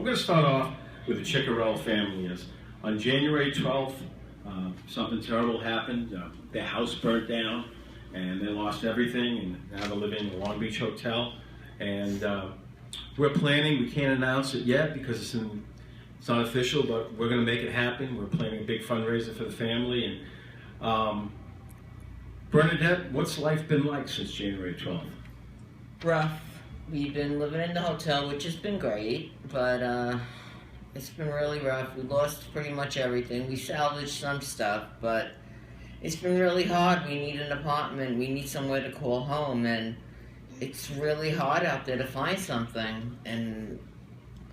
going to start off with the Ciccarello family. On January 12th, something terrible happened. Their house burnt down, and they lost everything, and now they're living in a Long Beach hotel. And we're planning, we can't announce it yet because it's not official, but we're going to make it happen. We're planning a big fundraiser for the family. And Bernadette, what's life been like since January 12th? Rough. We've been living in the hotel, which has been great, but it's been really rough. We lost pretty much everything. We salvaged some stuff, but it's been really hard. We need an apartment. We need somewhere to call home, and it's really hard out there to find something. And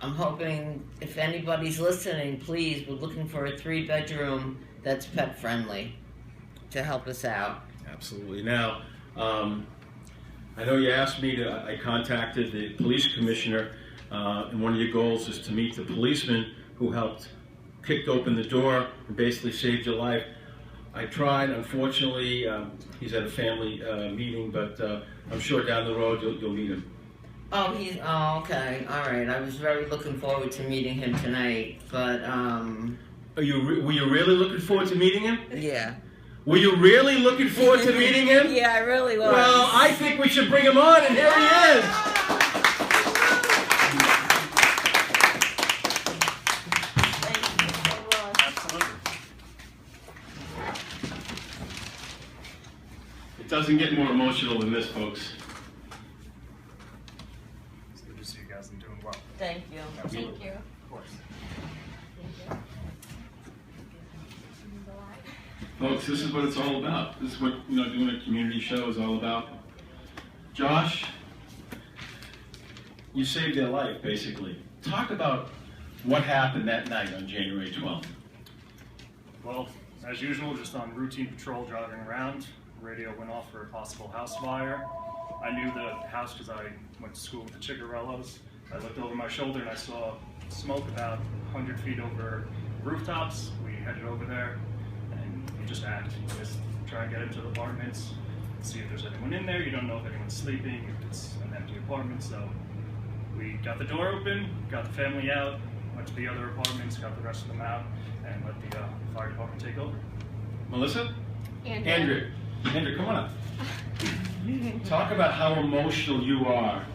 I'm hoping if anybody's listening, please, we're looking for a 3-bedroom that's pet friendly to help us out. Absolutely. Now, I know you asked me to, I contacted the police commissioner, and one of your goals is to meet the policeman who kicked open the door and basically saved your life. I tried, unfortunately, he's at a family meeting, but I'm sure down the road you'll meet him. Oh, okay, all right. I was very looking forward to meeting him tonight, but Were you really looking forward to meeting him? Yeah. Were you really looking forward to meeting him? Yeah, I really was. Well, I think we should bring him on, and here he is. It doesn't get more emotional than this, folks. It's good to see you guys and doing well. Thank you. Thank you. Of course. Folks, this is what it's all about. This is what doing a community show is all about. Josh, you saved their life, basically. Talk about what happened that night on January 12th. Well, as usual, just on routine patrol driving around, radio went off for a possible house fire. I knew the house because I went to school with the Ciccarellos. I looked over my shoulder and I saw smoke about 100 feet over rooftops. We headed over there. You just act. You just try and get into the apartments, see if there's anyone in there. You don't know if anyone's sleeping, if it's an empty apartment. So we got the door open, got the family out, went to the other apartments, got the rest of them out, and let the fire department take over. Melissa? Andrew, come on up. Talk about how emotional you are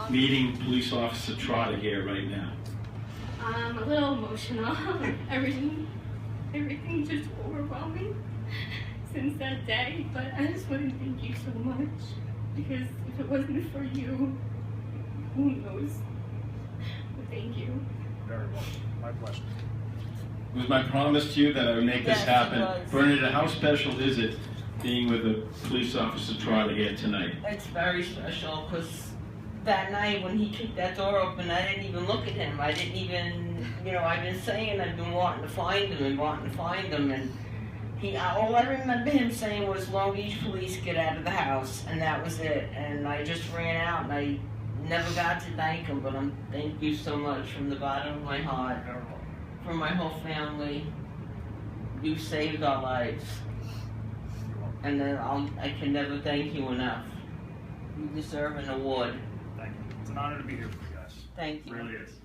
meeting Police Officer Trotta here right now. I'm a little emotional. Everything's just overwhelming since that day, but I just want to thank you so much, because if it wasn't for you, who knows? But thank you. Very well. My pleasure. It was my promise to you that I would make this happen. Bernadette, how special is it being with a Police Officer Trotta here tonight? It's very special, because that night when he kicked that door open, I didn't even look at him. I didn't even, I've been saying I've been wanting to find him, and all I remember him saying was, Long Beach Police, get out of the house, and that was it. And I just ran out, and I never got to thank him, but thank you so much from the bottom of my heart, from my whole family. You saved our lives, and I can never thank you enough. You deserve an award. Thank you. It's an honor to be here with you guys. Thank you. It really is.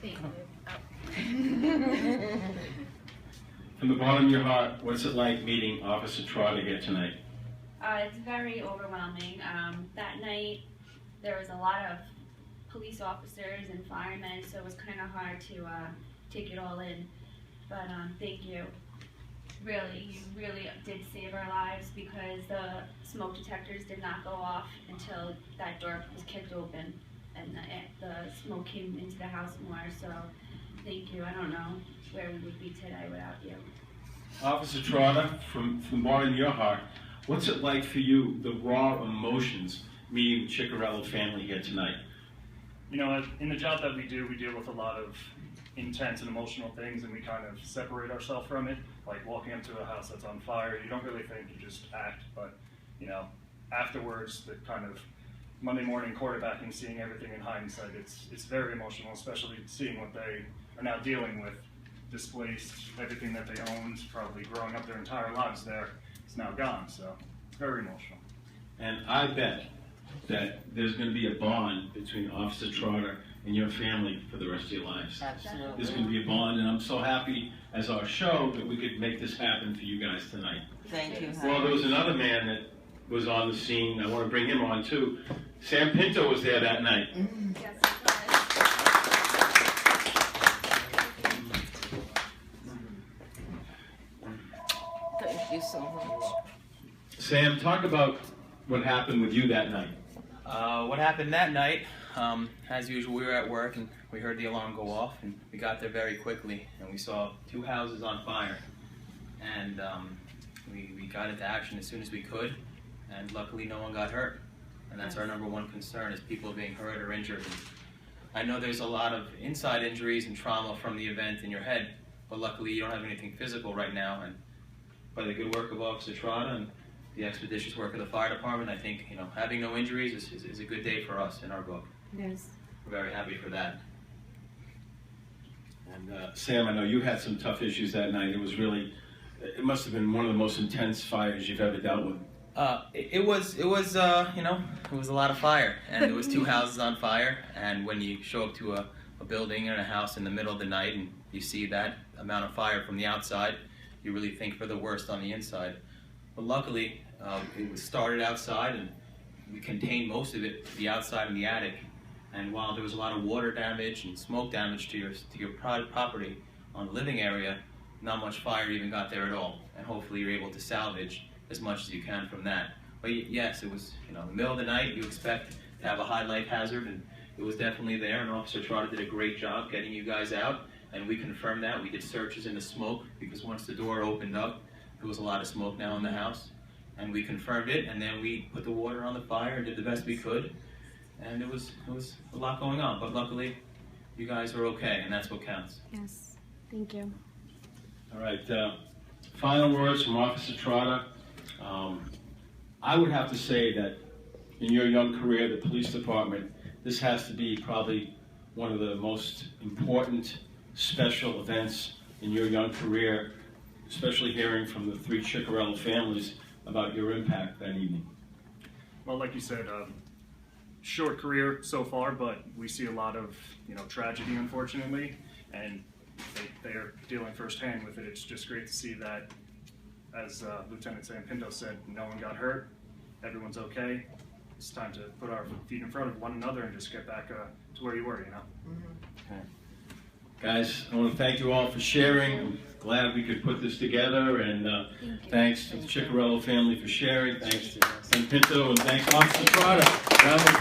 Thank you. From the bottom of your heart, what's it like meeting Officer Trotta here tonight? It's very overwhelming. That night, there was a lot of police officers and firemen, so it was kind of hard to take it all in. But thank you. Really, you really did save our lives, because the smoke detectors did not go off until that door was kicked open and the smoke came into the house more. So thank you. I don't know where we would be today without you. Officer Trotta, from the bottom of your heart, what's it like for you, the raw emotions, meeting the Ciccarello family here tonight? In the job that we do, we deal with a lot of intense and emotional things, and we kind of separate ourselves from it. Like walking up to a house that's on fire, you don't really think, you just act. But afterwards, the kind of Monday morning quarterbacking, seeing everything in hindsight, it's very emotional, especially seeing what they are now dealing with. Displaced, everything that they owned, probably growing up their entire lives there, is now gone. So it's very emotional. And I bet that there's going to be a bond between Officer Trotta and your family for the rest of your lives. Absolutely. There's going to be a bond, and I'm so happy as our show that we could make this happen for you guys tonight. Thank you, Well, there Howie. was another man that was on the scene. I want to bring him on too. Sam Pinto was there that night. Yes, Thank you so much. Sam, talk about what happened with you that night. What happened that night, as usual, we were at work and we heard the alarm go off, and we got there very quickly and we saw 2 houses on fire. And we got into action as soon as we could, and luckily no one got hurt. And that's our number one concern, is people being hurt or injured. And I know there's a lot of inside injuries and trauma from the event in your head, but luckily you don't have anything physical right now. And by the good work of Officer Trotta and the expeditious work of the fire department, I think, having no injuries is a good day for us in our book. yes. We're very happy for that. And Sam, I know you had some tough issues that night. It must have been one of the most intense fires you've ever dealt with. It was a lot of fire, and there was 2 houses on fire. And when you show up to a building and a house in the middle of the night and you see that amount of fire from the outside, you really think for the worst on the inside. But luckily, it was started outside, and we contained most of it, the outside and the attic. And while there was a lot of water damage and smoke damage to your property on the living area, not much fire even got there at all. And hopefully you're able to salvage as much as you can from that. But yes, it was, in the middle of the night, you expect to have a high life hazard, and it was definitely there. And Officer Trotta did a great job getting you guys out, and we confirmed that. We did searches in the smoke, because once the door opened up, there was a lot of smoke now in the house. And we confirmed it, and then we put the water on the fire and did the best we could. And it was a lot going on, but luckily you guys are okay, and that's what counts. Yes, thank you. All right, final words from Officer Trotta. I would have to say that in your young career, the police department, this has to be probably one of the most important special events in your young career, especially hearing from the 3 Ciccarello families about your impact that evening. Well, like you said, short career so far, but we see a lot of tragedy, unfortunately, and they are dealing firsthand with it. It's just great to see that, as Lieutenant Sam Pinto said, no one got hurt, everyone's okay. It's time to put our feet in front of one another and just get back to where you were, Okay. Guys, I want to thank you all for sharing. I'm glad we could put this together, and thanks to the Ciccarello family for sharing. Thanks to Sam Pinto, and thanks to Officer Trotta. Round of